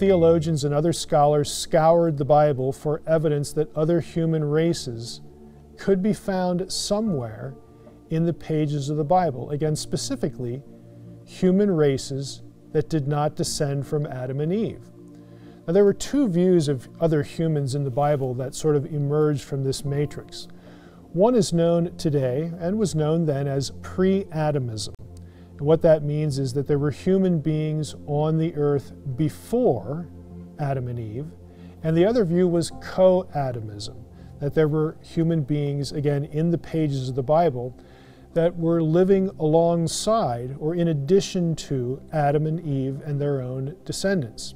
theologians and other scholars scoured the Bible for evidence that other human races could be found somewhere in the pages of the Bible. Again, specifically, human races that did not descend from Adam and Eve. Now, there were two views of other humans in the Bible that sort of emerged from this matrix. One is known today and was known then as pre-Adamism. And what that means is that there were human beings on the earth before Adam and Eve, and the other view was co-Adamism, that there were human beings, again, in the pages of the Bible that were living alongside or in addition to Adam and Eve and their own descendants.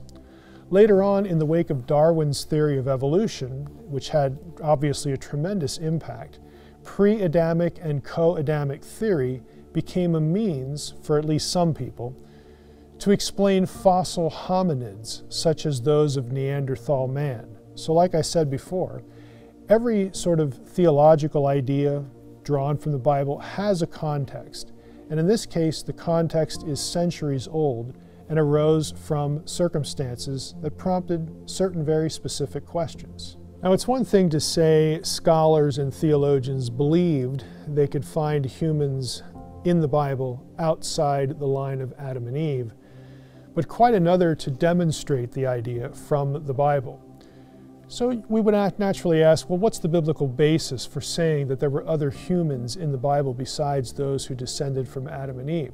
Later on, in the wake of Darwin's theory of evolution, which had obviously a tremendous impact, pre-Adamic and co-Adamic theory became a means, for at least some people, to explain fossil hominids, such as those of Neanderthal man. So like I said before, every sort of theological idea drawn from the Bible has a context. And in this case, the context is centuries old and arose from circumstances that prompted certain very specific questions. Now, it's one thing to say scholars and theologians believed they could find humans in the Bible outside the line of Adam and Eve, but quite another to demonstrate the idea from the Bible. So we would naturally ask, well, what's the biblical basis for saying that there were other humans in the Bible besides those who descended from Adam and Eve?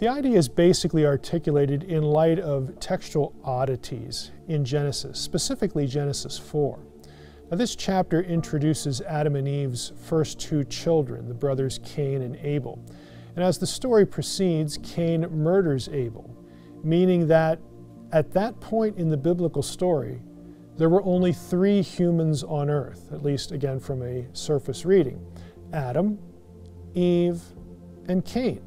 The idea is basically articulated in light of textual oddities in Genesis, specifically Genesis 4. Now, this chapter introduces Adam and Eve's first two children, the brothers Cain and Abel. And as the story proceeds, Cain murders Abel, meaning that at that point in the biblical story, there were only three humans on earth, at least again from a surface reading: Adam, Eve, and Cain.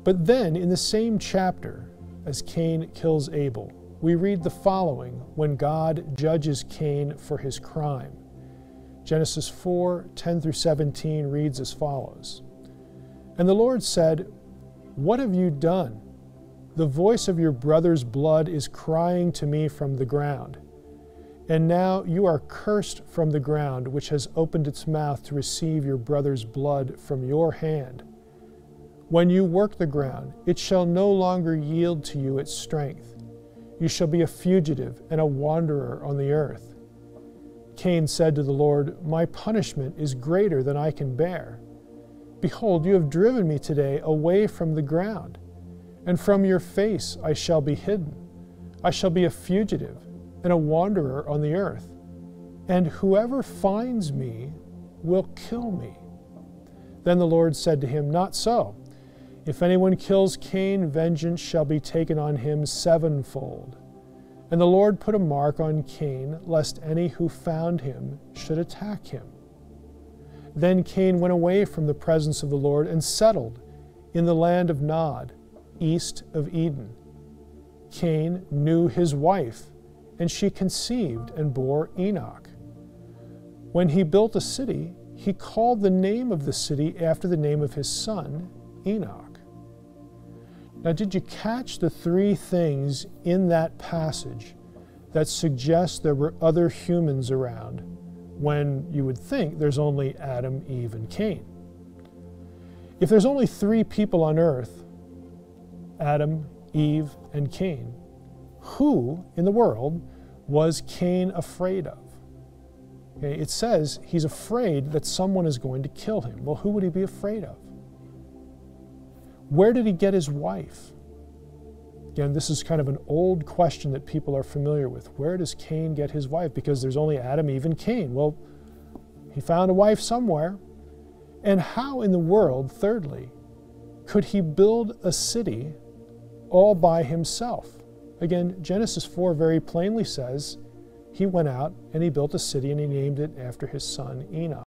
But then in the same chapter, as Cain kills Abel, we read the following when God judges Cain for his crime. Genesis 4:10-17 reads as follows: "And the Lord said, 'What have you done? The voice of your brother's blood is crying to me from the ground. And now you are cursed from the ground, which has opened its mouth to receive your brother's blood from your hand. When you work the ground, it shall no longer yield to you its strength. You shall be a fugitive and a wanderer on the earth.' Cain said to the Lord, 'My punishment is greater than I can bear. Behold, you have driven me today away from the ground, and from your face I shall be hidden. I shall be a fugitive and a wanderer on the earth, and whoever finds me will kill me.' Then the Lord said to him, 'Not so. If anyone kills Cain, vengeance shall be taken on him sevenfold.' And the Lord put a mark on Cain, lest any who found him should attack him. Then Cain went away from the presence of the Lord and settled in the land of Nod, east of Eden. Cain knew his wife, and she conceived and bore Enoch. When he built a city, he called the name of the city after the name of his son, Enoch." Now, did you catch the three things in that passage that suggest there were other humans around when you would think there's only Adam, Eve, and Cain? If there's only three people on earth, Adam, Eve, and Cain, who in the world was Cain afraid of? Okay, it says he's afraid that someone is going to kill him. Well, who would he be afraid of? Where did he get his wife? Again, this is kind of an old question that people are familiar with. Where does Cain get his wife? Because there's only Adam, Eve, and Cain. Well, he found a wife somewhere. And how in the world, thirdly, could he build a city all by himself? Again, Genesis 4 very plainly says he went out and he built a city and he named it after his son Enoch.